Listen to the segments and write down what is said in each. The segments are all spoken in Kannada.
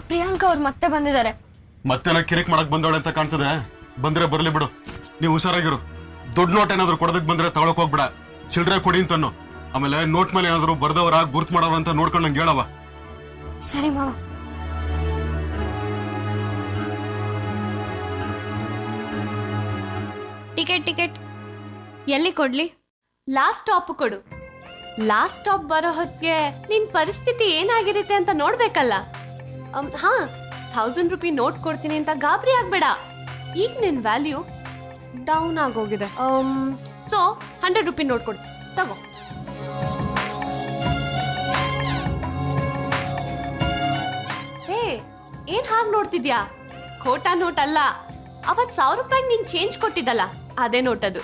ಪ್ರಿಯಾಂಕಾ ಅವ್ರು ಮತ್ತೆ ಬಂದಿದ್ದಾರೆ. ಮತ್ತೆ ಕಿರಿಕ್ ಮಾಡಕ್ ಬಂದವಳೆ ಅಂತ ಕಾಣ್ತದೆ. ಬಂದ್ರೆ ಬರ್ಲಿ ಬಿಡು, ನೀವು ಹುಷಾರಾಗಿರು. ದೊಡ್ಡ ನೋಟ್ ಏನಾದ್ರು ಕೊಡೋದಕ್ ಬಂದ್ರೆ ತಗೊಳಕ್ ಹೋಗ್ಬಿಡ, ಚಿಲ್ಡ್ರೆ ಕೊಡಿ ಅಂತನ್ನು. ಆಮೇಲೆ ನೋಟ್ ಮೇಲೆ ಏನಾದ್ರು ಬರ್ದವರ ಗುರ್ತ್ ಮಾಡೋರ ಅಂತ ನೋಡ್ಕೊಂಡು ನಂಗೆ ಹೇಳವ. ಸರಿ ಮಾವ. ಟಿಕೆಟ್ ಎಲ್ಲಿ ಕೊಡ್ಲಿ? ಲಾಸ್ಟ್ ಸ್ಟಾಪ್ ಕೊಡು. ಲಾಸ್ಟ್ ಸ್ಟಾಪ್ ಬರೋ ಹೊತ್ತಿಗೆ ನಿನ್ ಪರಿಸ್ಥಿತಿ ಏನಾಗಿರುತ್ತೆ ಅಂತ ನೋಡ್ಬೇಕಲ್ಲ. ಹಾ, 1000 ರೂಪಾಯಿ ನೋಟ್ ಕೊಡ್ತೀನಿ ಅಂತ ಗಾಬರಿ ಆಗ್ಬೇಡ. ಈಗ ನಿನ್ ವ್ಯಾಲ್ಯೂ ಡೌನ್ ಆಗೋಗಿದೆ. ಸೊ 100 ರೂಪಾಯಿ ನೋಟ್ ಕೊಡು, ತಗೋ. ಹೇ, ಏನ್ ಹಾಗೆ ನೋಡ್ತಿದ್ಯಾ? ಖೋಟಾ ನೋಟ್ ಅಲ್ಲ, ಅವತ್ 1000 ರೂಪಾಯಿಗೆ ನೀನ್ ಚೇಂಜ್ ಕೊಟ್ಟಿದ್ದಲ್ಲ, ಅದೇ ನೋಟ್ ಅದು.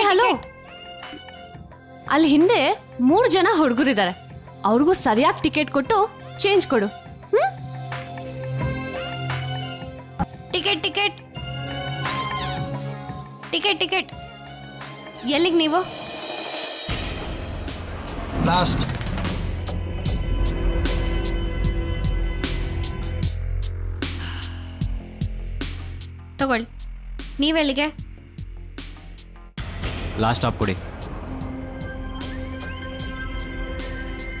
ಹಲೋ, ಅಲ್ಲಿ ಹಿಂದೆ 3 ಜನ ಹುಡುಗರಿದ್ದಾರೆ. ಅವ್ರಿಗೂ ಸರಿಯಾಗಿ ಟಿಕೆಟ್ ಕೊಟ್ಟು ಚೇಂಜ್ ಕೊಡು. ಟಿಕೆಟ್ ಎಲ್ಲಿಗೆ ನೀವು? ಲಾಸ್ಟ್. ತಗೊಳ್ಳಿ. ನೀವೆಲ್ಲಿಗೆ? ಲಾಸ್ಟ್ ಸ್ಟಾಪ್ ಕೊಡಿ.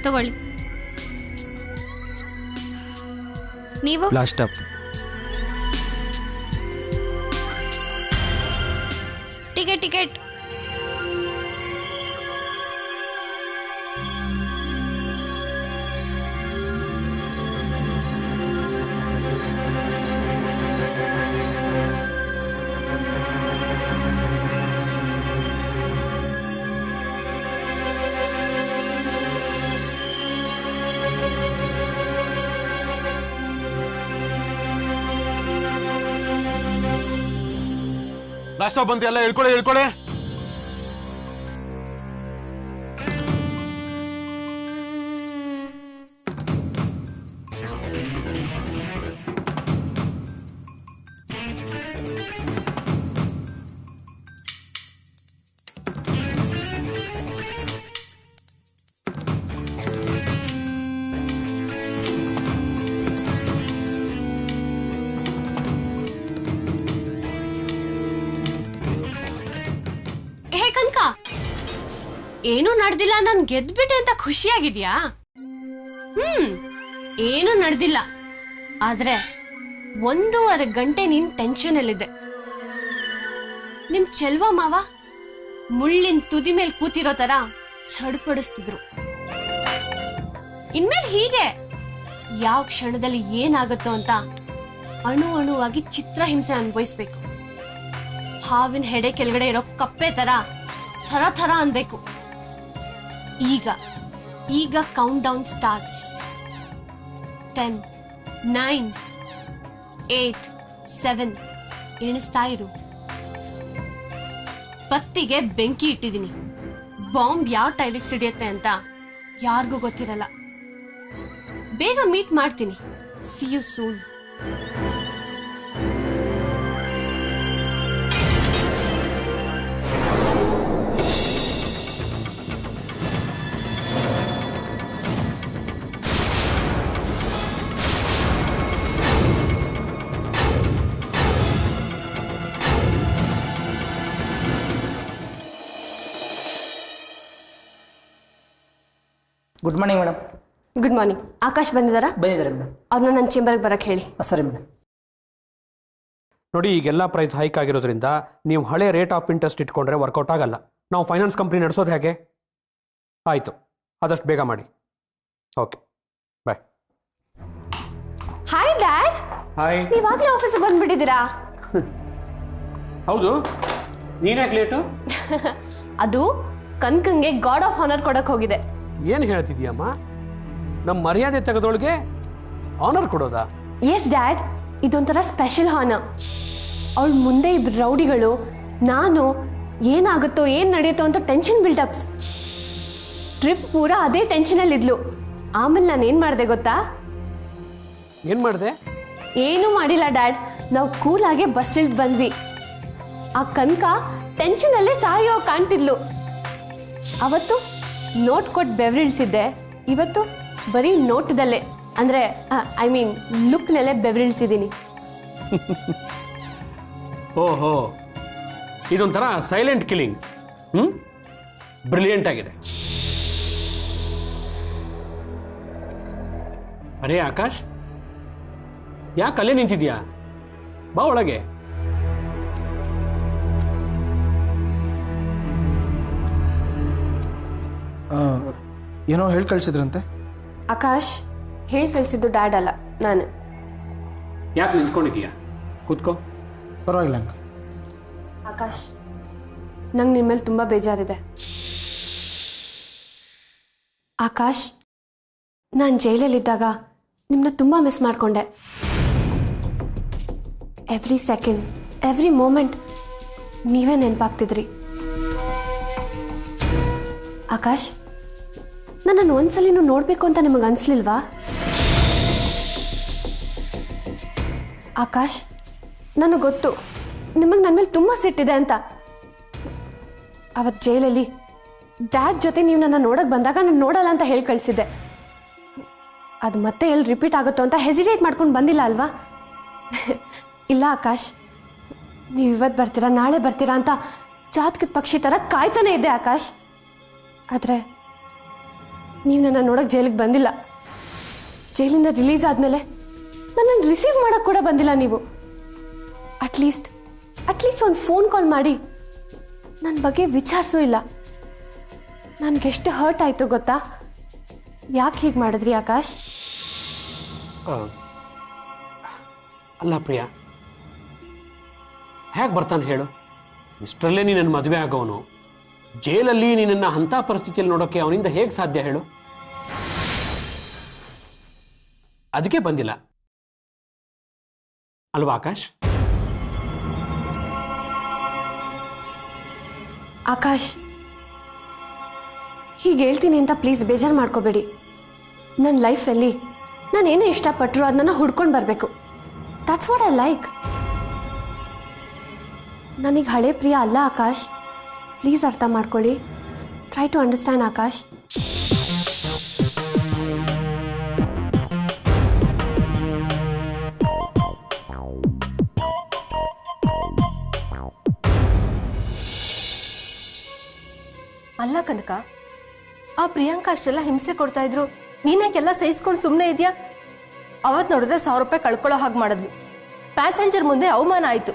ತಗೊಳ್ಳಿ. ನೀವು? Last stop. Ticket last stop ಬಂತು, ಎಲ್ಲ ಹೇಳ್ಕೊಳೆ. ಏನೂ ನಡೆದಿಲ್ಲ, ನಾನ್ ಗೆದ್ಬಿಟ್ಟೆ ಅಂತ ಖುಷಿಯಾಗಿದ್ಯಾ? ಏನೂ ನಡೆದಿಲ್ಲ, ಆದ್ರೆ 1.5 ಗಂಟೆ ನೀನ್ ಟೆನ್ಷನ್ ಅಲ್ಲಿದೆ. ನಿಮ್ ಚೆಲ್ವ ಮಾವ ಮುಳ್ಳಿನ ತುದಿ ಮೇಲೆ ಕೂತಿರೋ ತರ ಚಡ್ಪಡಿಸ್ತಿದ್ರು. ಇನ್ಮೇಲೆ ಹೀಗೆ ಯಾವ ಕ್ಷಣದಲ್ಲಿ ಏನಾಗುತ್ತೋ ಅಂತ ಅಣುವಾಗಿ ಚಿತ್ರಹಿಂಸೆ ಅನುಭವಿಸ್ಬೇಕು. ಹಾವಿನ ಹೆಡೆ ಕೆಳಗಡೆ ಇರೋ ಕಪ್ಪೆ ಥರ ಅನ್ಬೇಕು. ಈಗ ಕೌಂಟ್ ಡೌನ್ ಸ್ಟಾರ್ಟ್ಸ್. 10, 9, 8, 7 ಎಣಿಸ್ತಾ ಇರು. ಬತ್ತಿಗೆ ಬೆಂಕಿ ಇಟ್ಟಿದ್ದೀನಿ. ಬಾಂಬ್ ಯಾವ ಟೈಲಿಗೆ ಸಿಡಿಯುತ್ತೆ ಅಂತ ಯಾರಿಗೂ ಗೊತ್ತಿರಲ್ಲ. ಬೇಗ ಮೀಟ್ ಮಾಡ್ತೀನಿ. See you soon. Good morning madam. Good morning. Akash ಬಂದಿದ್ದಾರೆ ಮೇಡಮ್. ಅವ್ರನ್ನ ನನ್ನ ಚೇಂಬರ್ಗೆ ಬರಕ್ಕೆ ಹೇಳಿ. ಸರಿ ಮೇಡಮ್. ನೋಡಿ, ಈಗೆಲ್ಲ ಪ್ರೈಸ್ ಹೈಕ್ ಆಗಿರೋದ್ರಿಂದ ನೀವು ಹಳೆ ರೇಟ್ ಆಫ್ ಇಂಟ್ರೆಸ್ಟ್ ಇಟ್ಕೊಂಡ್ರೆ ವರ್ಕೌಟ್ ಆಗಲ್ಲ. ನಾವು ಫೈನಾನ್ಸ್ ಕಂಪ್ನಿ ನಡೆಸೋದು ಹೇಗೆ? ಆಯಿತು, ಆದಷ್ಟು ಬೇಗ ಮಾಡಿ. Okay, bye. Hi dad. Hi. ನೀವಾಗಲೇ ಆಫೀಸಿಗೆ ಬಂದ್ಬಿಟ್ಟಿದ್ದೀರಾ? ಹೌದು, ನೀನ್ಯಾಕೆ ಲೇಟು? ಅದು ಕನ್ಕಂಗೆ ಗಾಡ್ ಆಫ್ ಆನರ್ ಕೊಡಕ್ ಹೋಗಿದೆ. ಏನು ಹೇಳ್ತಿದ್ಯಮ್ಮ? ನಮ್ಮ ಮರ್ಯಾದೆ ತೆಗೆದೊಳಗೆ ಆನರ್ ಕೊಡೋದಾ? ಎಸ್ ಡ್ಯಾಡ್, ಇದೊಂಥರ ಸ್ಪೆಷಲ್ ಹಾನರ್. ಅವಳ ಮುಂದೆ ಇಬ್ಬರು ರೌಡಿಗಳು, ನಾನು ಏನಾಗುತ್ತೋ ಏನ್ ನಡೆಯುತ್ತೋ ಅಂತ ಟೆನ್ಷನ್ ಬಿಲ್ಡಪ್ಸ್. ಟ್ರಿಪ್ ಪೂರ ಅದೇ ಟೆನ್ಷನಲ್ಲಿ ಇದ್ಲು. ಆಮೇಲೆ ನಾನು ಏನ್ ಮಾಡಿದೆ ಗೊತ್ತಾ? ಏನು ಮಾಡಿದೆ? ಏನೂ ಮಾಡಿಲ್ಲ ಡ್ಯಾಡ್. ನಾವು ಕೂಲಾಗೆ ಬಸ್ ಇಳ್ದು ಬಂದ್ವಿ. ಆ ಕನಕ ಟೆನ್ಷನ್ ಅಲ್ಲೇ ಸಾಯೋ ಕಾಣ್ತಿದ್ಲು. ಅವತ್ತು ನೋಟ್ ಕೊಟ್ಟು ಬೆವರಿಳಿಸಿದ್ದೆ, ಇವತ್ತು ಬರೀ ನೋಟದಲ್ಲೇ ಅಂದ್ರೆ ಐ ಮೀನ್ ಲುಕ್ನಲ್ಲೇ ಬೆವರಿಳಿಸಿದ್ದೀನಿ. ಓಹೋ, ಇದೊಂಥರ ಸೈಲೆಂಟ್ ಕಿಲಿಂಗ್. ಬ್ರಿಲಿಯಂಟ್ ಆಗಿದೆ. ಅರೇ ಆಕಾಶ್, ಯಾಕೆ ಅಲ್ಲೇ ನಿಂತಿದ್ಯಾ? ಬಾ ಒಳಗೆ. ಏನೋ ಹೇಳಿ ಕಳ್ಸಿದ್ರಂತೆ. ಆಕಾಶ್, ಹೇಳಿ ಕಳಿಸಿದ್ದು ಡ್ಯಾಡ್ ಅಲ್ಲ, ನಾನು. ಯಾಕೆ ನಿಂತ್ಕೊಂಡಿದೀಯಾ? ಕೂತ್ಕೋ. ಪರವಾಗಿಲ್ಲ ಅಂಕಲ್. ಆಕಾಶ್, ನಂಗೆ ನಿಮ್ಮ ಮೇಲೆ ತುಂಬ ಬೇಜಾರಿದೆ. ಆಕಾಶ್, ನಾನು ಜೈಲಲ್ಲಿದ್ದಾಗ ನಿಮ್ಮನ್ನ ತುಂಬ ಮಿಸ್ ಮಾಡಿಕೊಂಡೆ. ಎವ್ರಿ ಸೆಕೆಂಡ್, ಎವ್ರಿ ಮೂಮೆಂಟ್ ನೀವೇ ನೆನಪಾಗ್ತಿದ್ರಿ. ಆಕಾಶ್, ನನ್ನನ್ನು ಒಂದ್ಸಲಿನೂ ನೋಡಬೇಕು ಅಂತ ನಿಮಗೆ ಅನಿಸ್ಲಿಲ್ವಾ? ಆಕಾಶ್, ನನಗೆ ಗೊತ್ತು ನಿಮಗೆ ನನ್ನ ಮೇಲೆ ತುಂಬ ಸಿಟ್ಟಿದೆ ಅಂತ. ಅವತ್ತು ಜೈಲಲ್ಲಿ ಡ್ಯಾಡ್ ಜೊತೆ ನೀವು ನನ್ನ ನೋಡಕ್ಕೆ ಬಂದಾಗ ನಾನು ನೋಡಲ್ಲ ಅಂತ ಹೇಳಿ ಕಳಿಸಿದ್ದೆ. ಅದು ಮತ್ತೆ ಎಲ್ಲಿ ರಿಪೀಟ್ ಆಗುತ್ತೋ ಅಂತ ಹೆಸಿಟೇಟ್ ಮಾಡ್ಕೊಂಡು ಬಂದಿಲ್ಲ ಅಲ್ವಾ? ಇಲ್ಲ ಆಕಾಶ್, ನೀವು ಇವತ್ತು ಬರ್ತೀರಾ, ನಾಳೆ ಬರ್ತೀರಾ ಅಂತ ಜಾತಕದ ಪಕ್ಷಿ ಥರ ಕಾಯ್ತಾನೆ ಇದ್ದೆ ಆಕಾಶ್. ಆದರೆ ನೀವು ನನ್ನ ನೋಡೋಕೆ ಜೈಲಿಗೆ ಬಂದಿಲ್ಲ. ಜೈಲಿಂದ ರಿಲೀಸ್ ಆದಮೇಲೆ ನನ್ನನ್ನು ರಿಸೀವ್ ಮಾಡೋಕ್ಕೆ ಕೂಡ ಬಂದಿಲ್ಲ ನೀವು. ಅಟ್ಲೀಸ್ಟ್ ಒಂದು ಫೋನ್ ಕಾಲ್ ಮಾಡಿ ನನ್ನ ಬಗ್ಗೆ ವಿಚಾರಿಸೂ ಇಲ್ಲ. ನನಗೆಷ್ಟು ಹರ್ಟ್ ಆಯಿತು ಗೊತ್ತಾ? ಯಾಕೆ ಹೀಗೆ ಮಾಡಿದ್ರಿ ಆಕಾಶ್? ಅಲ್ಲ ಪ್ರಿಯಾ, ಹೇಗೆ ಬರ್ತಾನೆ ಹೇಳು? ಇಷ್ಟರಲ್ಲೇ ನೀನು ಮದುವೆ ಆಗೋನು, ಜೈಲಲ್ಲಿ ನಿನ್ನನ್ನು ಅಂಥ ಪರಿಸ್ಥಿತಿಯಲ್ಲಿ ನೋಡೋಕ್ಕೆ ಅವನಿಂದ ಹೇಗೆ ಸಾಧ್ಯ ಹೇಳು? ಅದಕ್ಕೆ ಬಂದಿಲ್ಲ ಅಲ್ವಾ ಆಕಾಶ್? ಆಕಾಶ್, ಹೀಗೆ ಹೇಳ್ತೀನಿ ಅಂತ ಪ್ಲೀಸ್ ಬೇಜಾರು ಮಾಡ್ಕೋಬೇಡಿ. ನನ್ನ ಲೈಫಲ್ಲಿ ನಾನೇನೇ ಇಷ್ಟಪಟ್ಟರು ಅದನ್ನ ಹುಡ್ಕೊಂಡು ಬರಬೇಕು. That's what I like. ನನಗೆ ಹಳೆ ಪ್ರಿಯ ಅಲ್ಲ ಆಕಾಶ್. ಪ್ಲೀಸ್ ಅರ್ಥ ಮಾಡ್ಕೊಳ್ಳಿ. Try to understand Akash. ಅಲ್ಲ ಕನಕ, ಆ ಪ್ರಿಯಾಂಕಾ ಅಷ್ಟೆಲ್ಲ ಹಿಂಸೆ ಕೊಡ್ತಾ ಇದ್ರು, ನೀನೇಕೆಲ್ಲ ಸಹಿಸ್ಕೊಂಡು ಸುಮ್ಮನೆ ಇದೆಯಾ? ಅವತ್ತು ನೋಡಿದ್ರೆ 1000 ರೂಪಾಯಿ ಕಳ್ಕೊಳ್ಳೋ ಹಾಗೆ ಮಾಡಿದ್ವಿ. ಪ್ಯಾಸೆಂಜರ್ ಮುಂದೆ ಅವಮಾನ ಆಯಿತು.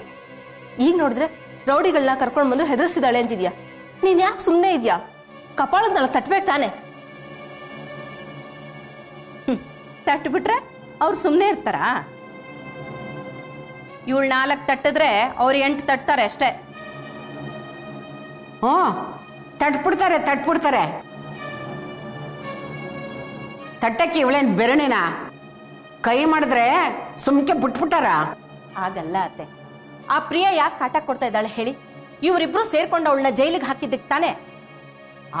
ಈಗ ನೋಡಿದ್ರೆ ರೌಡಿಗಳನ್ನ ಕರ್ಕೊಂಡು ಬಂದು ಹೆದರ್ಸಿದಾಳೆ ಅಂತಿದ್ಯಾ? ನೀನು ಯಾಕೆ ಸುಮ್ಮನೆ ಇದೆಯಾ? ಕಪಾಳಕ್ಕೆ ನಾಲ್ಕು ತಟ್ಬೇಕು ತಾನೆ. ತಟ್ಬಿಟ್ರೆ ಅವ್ರು ಸುಮ್ಮನೆ ಇರ್ತಾರಾ? ಇವಳು 4 ತಟ್ಟಿದ್ರೆ ಅವ್ರು 8 ತಟ್ತಾರೆ ಅಷ್ಟೇ. ಹ್ಞೂ, ತಟ್ಬಿಡ್ತಾರೆ. ತಟ್ಟಕ್ಕೆ ಇವಳೇನು ಬೆರಣಿನ? ಕೈ ಮಾಡಿದ್ರೆ ಸುಮ್ಕೆ ಬಿಟ್ಬಿಟ್ಟಾರ? ಆಗಲ್ಲ ಅತ್ತೆ. ಆ ಪ್ರಿಯ ಯಾಕೆ ಕಾಟ ಕೊಡ್ತಾ ಇದ್ದಾಳೆ ಹೇಳಿ? ಇವರಿಬ್ರು ಸೇರ್ಕೊಂಡು ಅವಳನ್ನ ಜೈಲಿಗೆ ಹಾಕಿದ್ದಕ್ಕೆ ತಾನೆ.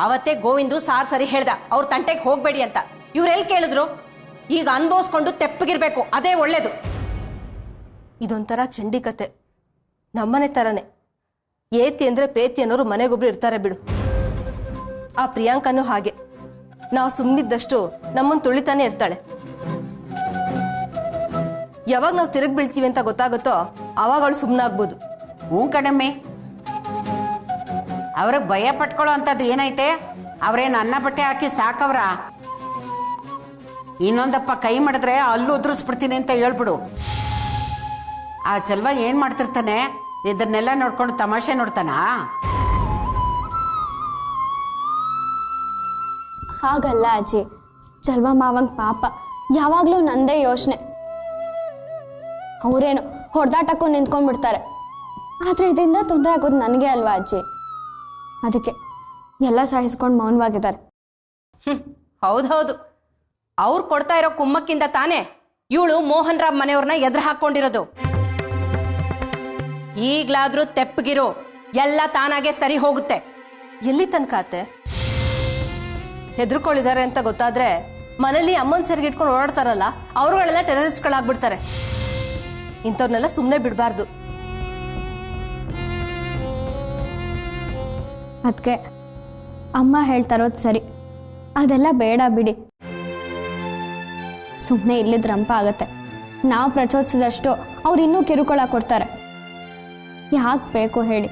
ಆವತ್ತೇ ಗೋವಿಂದು ಸರಿ ಹೇಳ್ದ ಅವ್ರ ತಂಟೆಗೆ ಹೋಗ್ಬೇಡಿ ಅಂತ. ಇವ್ರೆಲ್ಲಿ ಕೇಳಿದ್ರು? ಈಗ ಅನ್ಭವಿಸ್ಕೊಂಡು ತೆಪ್ಪಗಿರ್ಬೇಕು, ಅದೇ ಒಳ್ಳೇದು. ಇದೊಂಥರ ಚಂಡಿ ಕತೆ. ನಮ್ಮನೆ ಥರನೇ. ಏತಿ ಅಂದರೆ ಪೇತಿ ಅನ್ನೋರು ಮನೆಗೊಬ್ರು ಇರ್ತಾರೆ ಬಿಡು. ಆ ಪ್ರಿಯಾಂಕನೂ ಹಾಗೆ. ನಾವು ಸುಮ್ಮನಿದ್ದಷ್ಟು ನಮ್ಮನ್ನು ತುಳಿತಾನೆ ಇರ್ತಾಳೆ. ಯಾವಾಗ ನಾವು ತಿರುಗಿ ಬೀಳ್ತೀವಿ ಅಂತ ಗೊತ್ತಾಗುತ್ತೋ ಆವಾಗ ಅವಳು ಸುಮ್ಮನಾಗ್ಬೋದು. ಹ್ಞೂ ಕಣಮ್ಮಿ, ಅವ್ರಿಗೆ ಭಯ ಪಟ್ಕೊಳ್ಳೋ ಅಂಥದ್ದು ಏನೈತೆ? ಅವ್ರೇನು ಅನ್ನ ಬಟ್ಟೆ ಹಾಕಿ ಸಾಕವ್ರ? ಇನ್ನೊಂದಪ್ಪ ಕೈ ಮಾಡಿದ್ರೆ ಅಲ್ಲೂ ಉದುರಿಸ್ಬಿಡ್ತೀನಿ ಅಂತ ಹೇಳ್ಬಿಡು. ಆ ಚೆಲ್ವ ಏನು ಮಾಡ್ತಿರ್ತಾನೆ? ಇದನ್ನೆಲ್ಲ ನೋಡ್ಕೊಂಡು ತಮಾಷೆ ನೋಡ್ತಾನಾ? ಹಾಗಲ್ಲ ಅಜ್ಜಿ, ಚಲ್ವ ಮಾವಂಗ್ ಪಾಪ ಯಾವಾಗಲೂ ನಂದೇ ಯೋಚನೆ. ಅವರೇನು ಹೊಡೆದಾಟಕ್ಕೂ ನಿಂತ್ಕೊಂಡ್ಬಿಡ್ತಾರೆ. ಆದರೆ ಇದರಿಂದ ತೊಂದರೆ ಆಗೋದು ನನಗೆ ಅಲ್ವಾ ಅಜ್ಜಿ? ಅದಕ್ಕೆ ಎಲ್ಲ ಸಹಿಸ್ಕೊಂಡು ಮೌನವಾಗಿದ್ದಾರೆ. ಹೌದೌದು, ಅವ್ರು ಕೊಡ್ತಾ ಇರೋ ಕುಮ್ಮಕ್ಕಿಂದ ತಾನೇ ಇವಳು ಮೋಹನ್ ರಾವ್ ಮನೆಯವ್ರನ್ನ ಎದುರು ಹಾಕೊಂಡಿರೋದು. ಈಗ್ಲಾದ್ರೂ ತೆಪ್ಪಗಿರೋ, ಎಲ್ಲ ತಾನಾಗೆ ಸರಿ ಹೋಗುತ್ತೆ. ಎಲ್ಲಿ ತನಕ ಅತ್ತೆ? ಹೆದರ್ಕೊಳ್ಳಿದ್ದಾರೆ ಅಂತ ಗೊತ್ತಾದ್ರೆ ಮನೇಲಿ ಅಮ್ಮನ ಸೆರಿಗೆ ಇಟ್ಕೊಂಡು ಓಡಾಡ್ತಾರಲ್ಲ, ಅವರುಗಳೆಲ್ಲ ಟೆರರಿಸ್ಟ್ಗಳಾಗ್ಬಿಡ್ತಾರೆ. ಇಂಥವ್ರನ್ನೆಲ್ಲ ಸುಮ್ಮನೆ ಬಿಡಬಾರ್ದು. ಅದಕ್ಕೆ ಅಮ್ಮ ಹೇಳ್ತಾರೋದು ಸರಿ, ಅದೆಲ್ಲ ಬೇಡ ಬಿಡಿ. ಸುಮ್ಮನೆ ಇಲ್ಲಿದ್ದು ರಂಪ ಆಗತ್ತೆ. ನಾವು ಪ್ರಚೋದಿಸಿದಷ್ಟು ಅವ್ರು ಇನ್ನೂ ಕಿರುಕುಳ ಕೊಡ್ತಾರೆ. ಯಾಕೆ ಬೇಕು ಹೇಳಿ?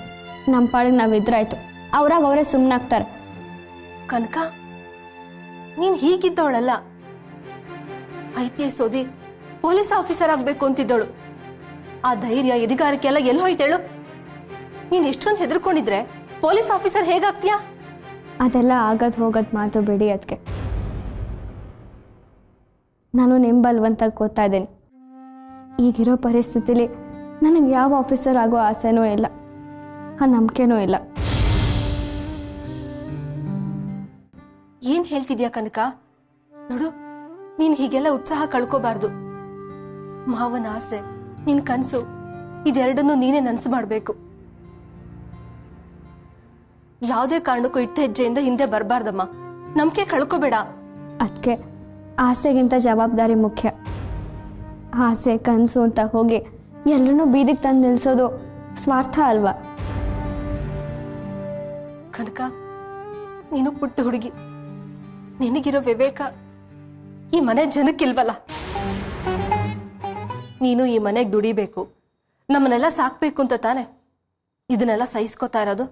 ನಮ್ಮ ಪಾಡಿಗೆ ನಾವು ಇದ್ರಾಯ್ತು, ಅವ್ರಾಗ ಅವರೇ ಸುಮ್ಮನಾಗ್ತಾರೆ. ಕನಕ, ನೀನ್ ಹೀಗಿದ್ದವಳಲ್ಲ. IPS ಓದಿ ಪೊಲೀಸ್ ಆಫೀಸರ್ ಆಗ್ಬೇಕು ಅಂತಿದ್ದವಳು. ಆ ಧೈರ್ಯ ಎದಿಗಾರಿಕೆ ಎಲ್ಲ ಎಲ್ಲಿ ಹೋಯ್ತೇಳು? ನೀನ್ ಎಷ್ಟೊಂದು ಹೆದರ್ಕೊಂಡಿದ್ರೆ ಪೊಲೀಸ್ ಆಫೀಸರ್ ಹೇಗಾಗ್ತೀಯಾ? ಅದೆಲ್ಲ ಆಗದ್ ಹೋಗೋದ್ ಮಾತು ಬಿಡಿ. ಅದಕ್ಕೆ ನಾನು ನಿಮ್ಮ ಬಲ್ವಂತ ಗೊತ್ತಾ ಇದ್ದೀನಿ. ಈಗಿರೋ ಪರಿಸ್ಥಿತಿಲಿ ನನಗೆ ಯಾವ ಆಫೀಸರ್ ಆಗೋ ಆಸೆನೂ ಇಲ್ಲ, ಆ ನಂಬಿಕೆನೂ ಇಲ್ಲ. ಏನ್ ಹೇಳ್ತಿದ್ಯಾ ಕನಕ? ನೋಡು, ನೀನ್ ಹೀಗೆಲ್ಲ ಉತ್ಸಾಹ ಕಳ್ಕೋಬಾರ್ದು. ಮಾವನ ಆಸೆ, ನಿನ್ ಕನ್ಸು, ಇದೆರಡನ್ನೂ ನೀನೇ ನನಸು ಮಾಡ್ಬೇಕು. ಯಾವುದೇ ಕಾರಣಕ್ಕೂ ಇಟ್ಟ ಹೆಜ್ಜೆಯಿಂದ ಹಿಂದೆ ಬರಬಾರ್ದಮ್ಮ. ನಂಬಿಕೆ ಕಳ್ಕೋಬೇಡ. ಅದಕ್ಕೆ ಆಸೆಗಿಂತ ಜವಾಬ್ದಾರಿ ಮುಖ್ಯ. ಆಸೆ ಕನಸು ಅಂತ ಹೋಗಿ ಎಲ್ಲರನ್ನೂ ಬೀದಿಗೆ ತಂದು ನಿಲ್ಸೋದು ಸ್ವಾರ್ಥ ಅಲ್ವಾ? ಕನಕ, ನೀನು ಪುಟ್ಟ ಹುಡುಗಿ. ನಿನಗಿರೋ ವಿವೇಕ ಈ ಮನೆ ಜನಕ್ಕಿಲ್ವಲ್ಲ. ನೀನು ಈ ಮನೆಗೆ ದುಡಿಬೇಕು, ನಮ್ಮನ್ನೆಲ್ಲ ಸಾಕ್ಬೇಕು ಅಂತ ತಾನೆ ಇದನ್ನೆಲ್ಲ ಸಹಿಸ್ಕೋತಾ ಇರೋದು.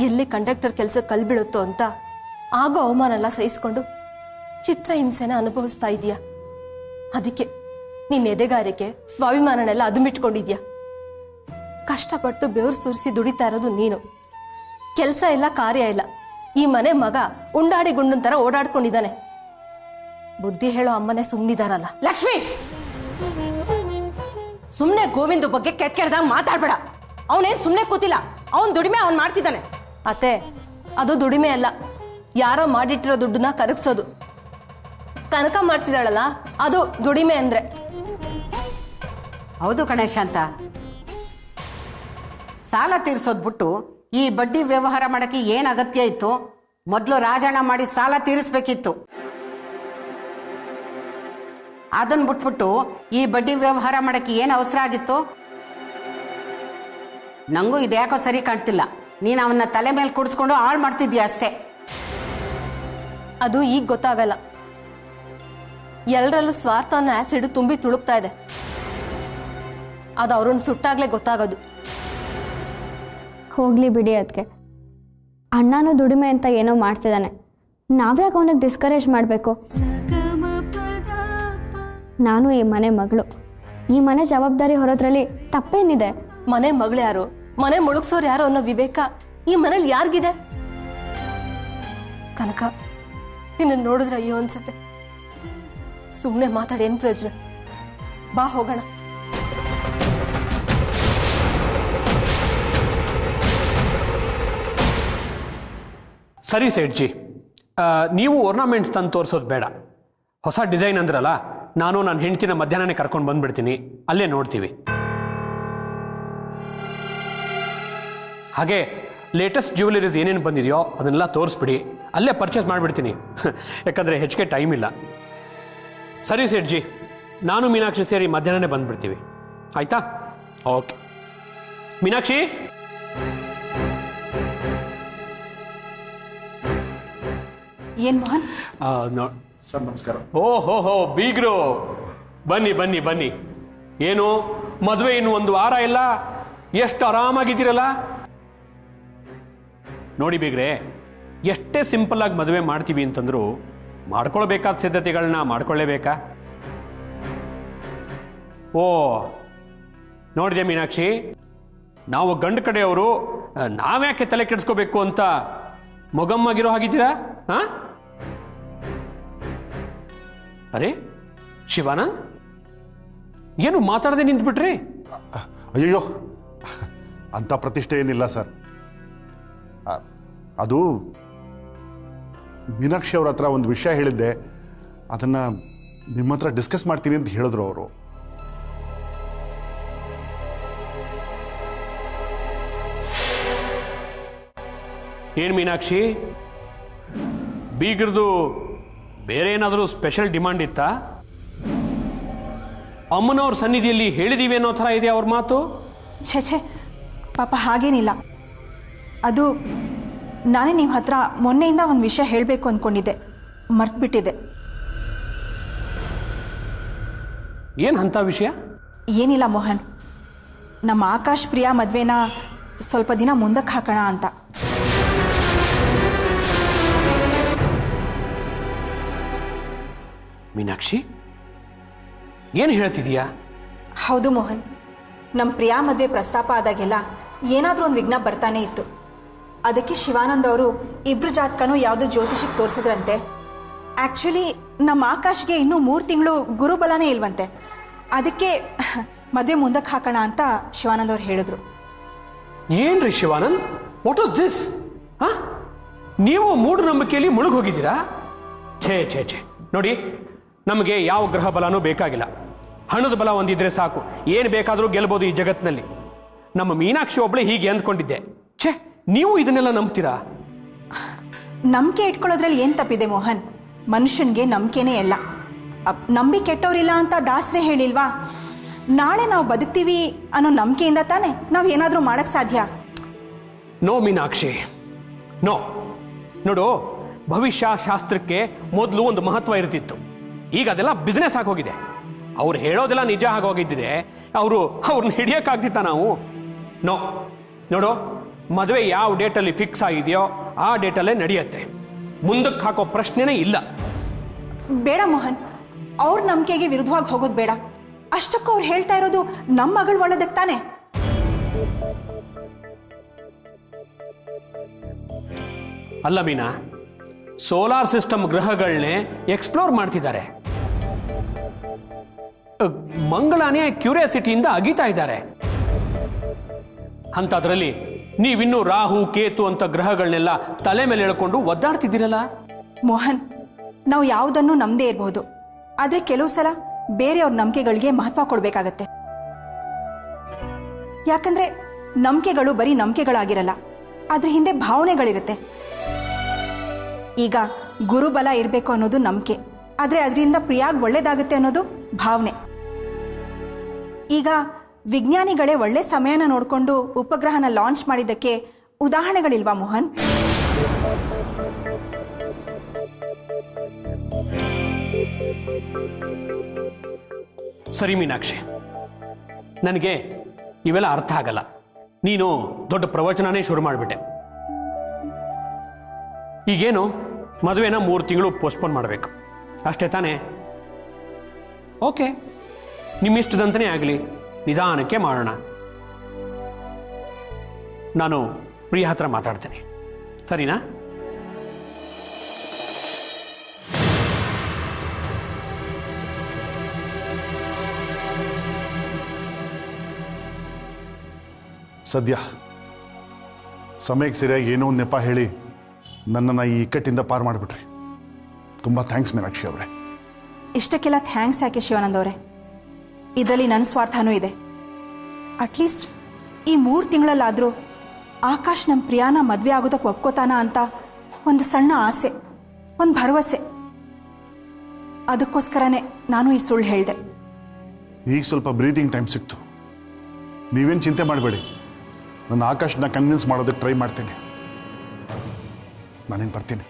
ಎಲ್ಲಿ ಕಂಡಕ್ಟರ್ ಕೆಲಸ ಕಲ್ಬಿಡುತ್ತೋ ಅಂತ ಆಗೋ ಅವಮಾನ ಎಲ್ಲ ಸಹಿಸ್ಕೊಂಡು ಚಿತ್ರಹಿಂಸೆನ ಅನುಭವಿಸ್ತಾ ಇದೀಯ. ಅದಕ್ಕೆ ನಿನ್ನ ಎದೆಗಾರಿಕೆ, ಸ್ವಾಭಿಮಾನನೆಲ್ಲ ಅದುಮಿಟ್ಕೊಂಡಿದ್ಯಾ. ಕಷ್ಟಪಟ್ಟು ಬೆವರು ಸುರಿಸಿ ದುಡಿತಾ ಇರೋದು ನೀನು. ಕೆಲಸ ಇಲ್ಲ, ಕಾರ್ಯ ಇಲ್ಲ. ಈ ಮನೆ ಮಗ ಉಂಡಾಡಿ ಗುಂಡನ್ ತರ ಓಡಾಡ್ಕೊಂಡಿದ್ದಾನೆ. ಬುದ್ಧಿ ಹೇಳೋ ಅಮ್ಮನೆ ಸುಮ್ಮನಿದಾರಲ್ಲ. ಲಕ್ಷ್ಮಿ, ಸುಮ್ನೆ ಗೋವಿಂದ ಬಗ್ಗೆ ಕೆಟ್ಟದಾಗ ಮಾತಾಡ್ಬೇಡ. ಅವನೇನ್ ಸುಮ್ನೆ ಕೂತಿಲ್ಲ, ಅವನ್ ದುಡಿಮೆ ಅವನ್ ಮಾಡ್ತಿದ್ದಾನೆ. ಅತ್ತೆ, ಅದು ದುಡಿಮೆ ಅಲ್ಲ, ಯಾರೋ ಮಾಡಿಟ್ಟಿರೋ ದುಡ್ಡನ್ನ ಕರಗಿಸೋದು. ಕನಕ ಮಾಡ್ತಿದ್ದಾಳಲ್ಲ, ಅದು ದುಡಿಮೆ ಅಂದ್ರೆ. ಹೌದು ಗಣೇಶ ಅಂತ ಸಾಲ ತೀರ್ಸೋದ್ ಬಿಟ್ಟು ಈ ಬಡ್ಡಿ ವ್ಯವಹಾರ ಮಾಡಕ್ಕೆ ಏನ್ ಅಗತ್ಯ ಇತ್ತು? ಮೊದಲು ರಾಜಣ್ಣ ಮಾಡಿ ಸಾಲ ತೀರಿಸ್ಬೇಕಿತ್ತು. ಅದನ್ನ ಬಿಟ್ಬಿಟ್ಟು ಈ ಬಡ್ಡಿ ವ್ಯವಹಾರ ಮಾಡಕ್ಕೆ ಏನ್ ಅವಸರ ಆಗಿತ್ತು? ನಂಗೂ ಇದ್ಯಾಕೋ ಸರಿ ಕಾಣ್ತಿಲ್ಲ. ನೀನು ಅವನ್ನ ತಲೆ ಮೇಲೆ ಕೂಡಿಸ್ಕೊಂಡು ಹಾಳು ಮಾಡ್ತಿದ್ಯಾ ಅಷ್ಟೇ. ಅದು ಈಗ ಗೊತ್ತಾಗಲ್ಲ. ಎಲ್ಲರಲ್ಲೂ ಸ್ವಾರ್ಥ ಅನ್ನೋ ಆಸಿಡ್ ತುಂಬಿ ತುಳುಕ್ತಾ ಇದೆ. ಅದು ಅವ್ರನ್ನ ಸುಟ್ಟಾಗ್ಲೇ ಗೊತ್ತಾಗೋದು. ಹೋಗ್ಲಿ ಬಿಡಿ. ಅದಕ್ಕೆ ಅಣ್ಣನೂ ದುಡಿಮೆ ಅಂತ ಏನೋ ಮಾಡ್ತಿದ್ದಾನೆ, ನಾವ್ಯಾಕೆ ಅವನಿಗೆ ಡಿಸ್ಕರೇಜ್ ಮಾಡಬೇಕು? ನಾನು ಈ ಮನೆ ಮಗಳು, ಈ ಮನೆ ಜವಾಬ್ದಾರಿ ಹೊರೋದ್ರಲ್ಲಿ ತಪ್ಪೇನಿದೆ? ಮನೆ ಮಗಳು ಯಾರು, ಮನೆ ಮುಳುಗ್ಸೋರು ಯಾರು ಅನ್ನೋ ವಿವೇಕ ಈ ಮನೇಲಿ ಯಾರಿಗಿದೆ? ಕನಕ, ನಿನ್ನ ನೋಡಿದ್ರೆ ಅಯ್ಯೋ ಅನ್ಸತ್ತೆ. ಸುಮ್ಮನೆ ಮಾತಾಡಿ ಏನ್ ಪ್ರಯೋಜನ? ಬಾ ಹೋಗೋಣ. ಸರಿ ಸೇಠ್ಜಿ, ನೀವು ಒರ್ನಾಮೆಂಟ್ಸ್ ತಂದು ತೋರಿಸೋದು ಬೇಡ. ಹೊಸ ಡಿಸೈನ್ ಅಂದ್ರಲ್ಲ, ನಾನು ನನ್ನ ಹೆಂಡ್ತಿನ ಮಧ್ಯಾಹ್ನನೇ ಕರ್ಕೊಂಡು ಬಂದ್ಬಿಡ್ತೀನಿ, ಅಲ್ಲೇ ನೋಡ್ತೀವಿ. ಹಾಗೆ ಲೇಟೆಸ್ಟ್ ಜ್ಯುವೆಲರೀಸ್ ಏನೇನು ಬಂದಿದೆಯೋ ಅದನ್ನೆಲ್ಲ ತೋರಿಸ್ಬಿಡಿ, ಅಲ್ಲೇ ಪರ್ಚೇಸ್ ಮಾಡಿಬಿಡ್ತೀನಿ. ಯಾಕಂದರೆ ಹೆಚ್ಚಿಗೆ ಟೈಮ್ ಇಲ್ಲ. ಸರಿ ಸೇಠ್ಜಿ, ನಾನು ಮೀನಾಕ್ಷಿ ಸೇರಿ ಮಧ್ಯಾಹ್ನನೇ ಬಂದ್ಬಿಡ್ತೀವಿ, ಆಯಿತಾ? ಓಕೆ. ಮೀನಾಕ್ಷಿ, ಏನ್ ಮೋಹನ್? ಸರ್ ನಮಸ್ಕಾರ. ಓಹೋ ಬೀಗ್ರು, ಬನ್ನಿ ಬನ್ನಿ ಬನ್ನಿ. ಏನು ಮದುವೆ ಇನ್ನು 1 ವಾರ ಇಲ್ಲ, ಎಷ್ಟು ಆರಾಮಾಗಿದ್ದೀರಲ್ಲ. ನೋಡಿ ಬೀಗ್ರೆ, ಎಷ್ಟೇ ಸಿಂಪಲ್ ಆಗಿ ಮದುವೆ ಮಾಡ್ತೀವಿ ಅಂತಂದ್ರು ಮಾಡ್ಕೊಳ್ಬೇಕಾದ ಸಿದ್ಧತೆಗಳನ್ನ ಮಾಡ್ಕೊಳ್ಳೇಬೇಕಾ? ಓ ನೋಡಿದೆ ಮೀನಾಕ್ಷಿ, ನಾವು ಗಂಡು ಕಡೆಯವರು ನಾವ್ಯಾಕೆ ತಲೆ ಕೆಡಿಸ್ಕೋಬೇಕು ಅಂತ ಮೊಗಮ್ಮಾಗಿರೋ ಹಾಗಿದ್ದೀರಾ? ಹಾ? ಅರೆ ಶಿವಾನಂದ್, ಏನು ಮಾತಾಡದೆ ನಿಂತ್ಬಿಟ್ರಿ? ಅಯ್ಯೋ, ಅಂತ ಪ್ರತಿಷ್ಠೆ ಏನಿಲ್ಲ ಸರ್. ಅದು ಮೀನಾಕ್ಷಿ ಅವ್ರ ಹತ್ರ ಒಂದು ವಿಷಯ ಹೇಳಿದ್ದೆ, ಅದನ್ನ ನಿಮ್ಮ ಹತ್ರ ಡಿಸ್ಕಸ್ ಮಾಡ್ತೀನಿ ಅಂತ ಹೇಳಿದ್ರು ಅವರು. ಏನು ಮೀನಾಕ್ಷಿ, ಬೀಗರ್ದು ಬೇರೆ ಏನಾದರೂ ಸ್ಪೆಷಲ್ ಡಿಮಾಂಡ್ ಇತ್ತಾ? ಅಮ್ಮನವ್ರ ಸನ್ನಿಧಿಯಲ್ಲಿ ಹೇಳಿದೀವಿ ಅನ್ನೋ ಥರ ಇದೆ ಅವ್ರ ಮಾತು. ಛೇ ಪಾಪ ಹಾಗೇನಿಲ್ಲ. ಅದು ನಾನೇ ನಿಮ್ಮ ಹತ್ರ ಮೊನ್ನೆಯಿಂದ ಒಂದು ವಿಷಯ ಹೇಳಬೇಕು ಅಂದ್ಕೊಂಡಿದ್ದೆ, ಮರ್ತ್ಬಿಟ್ಟಿದ್ದೆ. ಏನು ಅಂಥ ವಿಷಯ? ಏನಿಲ್ಲ ಮೋಹನ್, ನಮ್ಮ ಆಕಾಶ್ ಪ್ರಿಯಾ ಮದುವೆನ ಸ್ವಲ್ಪ ದಿನ ಮುಂದಕ್ಕೆ ಹಾಕೋಣ ಅಂತ. ಮೀನಾಕ್ಷಿ, ಏನು ಹೇಳ್ತಿದೀಯಾ? ಹೌದು ಮೋಹನ್, ನಮ್ಮ ಪ್ರಿಯಾ ಮದುವೆ ಪ್ರಸ್ತಾಪ ಆದಾಗೆಲ್ಲ ಏನಾದರೂ ಒಂದು ವಿಘ್ನ ಬರ್ತಾನೆ ಇತ್ತು. ಅದಕ್ಕೆ ಶಿವಾನಂದ್ ಅವರು ಇಬ್ರು ಜಾತಕನೂ ಯಾವುದೋ ಜ್ಯೋತಿಷಿಗೆ ತೋರಿಸಿದ್ರಂತೆ. ಆ್ಯಕ್ಚುಲಿ ನಮ್ಮ ಆಕಾಶ್ಗೆ ಇನ್ನೂ 3 ತಿಂಗಳು ಗುರುಬಲನೇ ಇಲ್ವಂತೆ. ಅದಕ್ಕೆ ಮದುವೆ ಮುಂದಕ್ಕೆ ಹಾಕೋಣ ಅಂತ ಶಿವಾನಂದ್ ಅವ್ರು ಹೇಳಿದ್ರು. ಏನ್ರಿ ಶಿವಾನಂದ್, ವಾಟ್ ವಾಸ್ ದಿಸ್? ಹಾಂ, ನೀವು ಮೂಢನಂಬಿಕೆಯಲ್ಲಿ ಮುಳುಗಿ ಹೋಗಿದ್ದೀರಾ? ಛೇ ಛೇ ಛೇ, ನೋಡಿ, ನಮಗೆ ಯಾವ ಗ್ರಹ ಬಲನೂ ಬೇಕಾಗಿಲ್ಲ. ಹಣದ ಬಲ ಒಂದಿದ್ರೆ ಸಾಕು, ಏನು ಬೇಕಾದರೂ ಗೆಲ್ಬೋದು ಈ ಜಗತ್ತಿನಲ್ಲಿ. ನಮ್ಮ ಮೀನಾಕ್ಷಿ ಒಬ್ಬಳೇ ಹೀಗೆ ಅಂದ್ಕೊಂಡಿದ್ದೆ. ಛೇ, ನೀವು ಇದನ್ನೆಲ್ಲ ನಂಬ್ತೀರಾ? ನಂಬಿಕೆ ಇಟ್ಕೊಳ್ಳೋದ್ರಲ್ಲಿ ಏನು ತಪ್ಪಿದೆ ಮೋಹನ್? ಮನುಷ್ಯನಿಗೆ ನಂಬಿಕೆನೇ ಎಲ್ಲ. ನಂಬಿ ಕೆಟ್ಟವರಿಲ್ಲ ಅಂತ ದಾಸರೇ ಹೇಳಿಲ್ವಾ? ನಾಳೆ ನಾವು ಬದುಕ್ತೀವಿ ಅನ್ನೋ ನಂಬಿಕೆಯಿಂದ ತಾನೇ ನಾವು ಏನಾದರೂ ಮಾಡೋಕ್ಕೆ ಸಾಧ್ಯ. No Meenakshi, no. ನೋಡು, ಭವಿಷ್ಯ ಶಾಸ್ತ್ರಕ್ಕೆ ಮೊದಲು ಒಂದು ಮಹತ್ವ ಇರ್ತಿತ್ತು. ಈಗ ಅದೆಲ್ಲ ಬಿಸ್ನೆಸ್ ಆಗೋಗಿದೆ. ಅವ್ರು ಹೇಳೋದೆಲ್ಲ ನಿಜ ಆಗೋಗಿದ್ದರೆ ಅವ್ರನ್ನ ಹಿಡಿಯೋಕ್ಕಾಗ್ತಿತ್ತ ನಾವು? ನೋ. ನೋಡು, ಮದುವೆ ಯಾವ ಡೇಟಲ್ಲಿ ಫಿಕ್ಸ್ ಆಗಿದೆಯೋ ಆ ಡೇಟಲ್ಲೇ ನಡೆಯುತ್ತೆ. ಮುಂದಕ್ಕೆ ಹಾಕೋ ಪ್ರಶ್ನೆನೇ ಇಲ್ಲ. ಬೇಡ ಮೋಹನ್, ಅವ್ರ ನಂಬಿಕೆಗೆ ವಿರುದ್ಧವಾಗಿ ಹೋಗೋದು ಬೇಡ. ಅಷ್ಟಕ್ಕೂ ಅವ್ರು ಹೇಳ್ತಾ ಇರೋದು ನಮ್ಮ ಮಗಳು ಒಳ್ಳೇದಕ್ಕೆ ತಾನೆ. ಅಲ್ಲ ಮೀನಾ, ಸೋಲಾರ್ ಸಿಸ್ಟಮ್ ಗ್ರಹಗಳನ್ನೇ ಎಕ್ಸ್ಪ್ಲೋರ್ ಮಾಡ್ತಿದ್ದಾರೆ. ಮಂಗಳನೇ ಕ್ಯೂರಿಯಾಸಿಟಿಯಿಂದ ಅಗೀತಾ ಇದ್ದಾರೆ. ಅಂಥದ್ರಲ್ಲಿ ನೀವಿನ್ನೂ ರಾಹು ಕೇತು ಅಂತ ಗ್ರಹಗಳನ್ನೆಲ್ಲ ತಲೆ ಮೇಲೆ ಎಳ್ಕೊಂಡು ಒದ್ದಾಡ್ತಿದ್ದೀರಲ್ಲ. ಮೋಹನ್, ನಾವು ಯಾವುದನ್ನು ನಂಬದೇ ಇರಬಹುದು, ಆದರೆ ಕೆಲವು ಸಲ ಬೇರೆಯವ್ರ ನಂಬಿಕೆಗಳಿಗೆ ಮಹತ್ವ ಕೊಡಬೇಕಾಗತ್ತೆ. ಯಾಕಂದ್ರೆ ನಂಬಿಕೆಗಳು ಬರೀ ನಂಬಿಕೆಗಳಾಗಿರಲ್ಲ, ಅದ್ರ ಹಿಂದೆ ಭಾವನೆಗಳಿರುತ್ತೆ. ಈಗ ಗುರುಬಲ ಇರಬೇಕು ಅನ್ನೋದು ನಂಬಿಕೆ, ಆದರೆ ಅದರಿಂದ ಪ್ರಿಯಾಗ್ ಒಳ್ಳೇದಾಗುತ್ತೆ ಅನ್ನೋದು ಭಾವನೆ. ಈಗ ವಿಜ್ಞಾನಿಗಳೇ ಒಳ್ಳೆ ಸಮಯನ ನೋಡಿಕೊಂಡು ಉಪಗ್ರಹನ ಲಾಂಚ್ ಮಾಡಿದ್ದಕ್ಕೆ ಉದಾಹರಣೆಗಳಿಲ್ವಾ ಮೋಹನ್? ಸರಿ ಮೀನಾಕ್ಷಿ, ನನಗೆ ಇವೆಲ್ಲ ಅರ್ಥ ಆಗಲ್ಲ. ನೀನು ದೊಡ್ಡ ಪ್ರವಚನನೇ ಶುರು ಮಾಡಿಬಿಟ್ಟೆ. ಈಗೇನು ಮದುವೆನ 3 ತಿಂಗಳು ಪೋಸ್ಟ್ಪೋನ್ ಮಾಡಬೇಕು ಅಷ್ಟೇ ತಾನೇ? ಓಕೆ, ನಿಮ್ಮಿಷ್ಟದಂತನೇ ಆಗಲಿ, ನಿಧಾನಕ್ಕೆ ಮಾಡೋಣ. ನಾನು ಪ್ರಿಯ ಹತ್ರ ಮಾತಾಡ್ತೇನೆ, ಸರಿನಾ? ಸದ್ಯ ಸಮಯಕ್ಕೆ ಸರಿಯಾಗಿ ಏನೋ ಒಂದು ನೆಪ ಹೇಳಿ ನನ್ನನ್ನು ಈ ಇಕ್ಕಟ್ಟಿಂದ ಪಾರು ಮಾಡಿಬಿಟ್ರಿ. ತುಂಬ ಥ್ಯಾಂಕ್ಸ್ ಮೀನಾಕ್ಷಿ ಅವರೇ. ಇಷ್ಟಕ್ಕೆಲ್ಲ ಥ್ಯಾಂಕ್ಸ್ ಯಾಕೆ ಶಿವಾನಂದ್ ಅವರೇ? ಇದರಲ್ಲಿ ನನ್ನ ಸ್ವಾರ್ಥನೂ ಇದೆ. ಅಟ್ಲೀಸ್ಟ್ ಈ 3 ತಿಂಗಳಲ್ಲಾದರೂ ಆಕಾಶ್ ನಮ್ಮ ಪ್ರಿಯಾನ ಮದುವೆ ಆಗೋದಕ್ಕೆ ಒಪ್ಕೋತಾನ ಅಂತ ಒಂದು ಸಣ್ಣ ಆಸೆ, ಒಂದು ಭರವಸೆ. ಅದಕ್ಕೋಸ್ಕರನೇ ನಾನು ಈ ಸುಳ್ಳು ಹೇಳಿದೆ. ಈಗ ಸ್ವಲ್ಪ ಬ್ರೀತಿಂಗ್ ಟೈಮ್ ಸಿಕ್ತು. ನೀವೇನು ಚಿಂತೆ ಮಾಡಬೇಡಿ, ನನ್ನ ಆಕಾಶನ ಕನ್ವಿನ್ಸ್ ಮಾಡೋದಕ್ಕೆ ಟ್ರೈ ಮಾಡ್ತೀನಿ. ನಾನೇನು ಬರ್ತೀನಿ.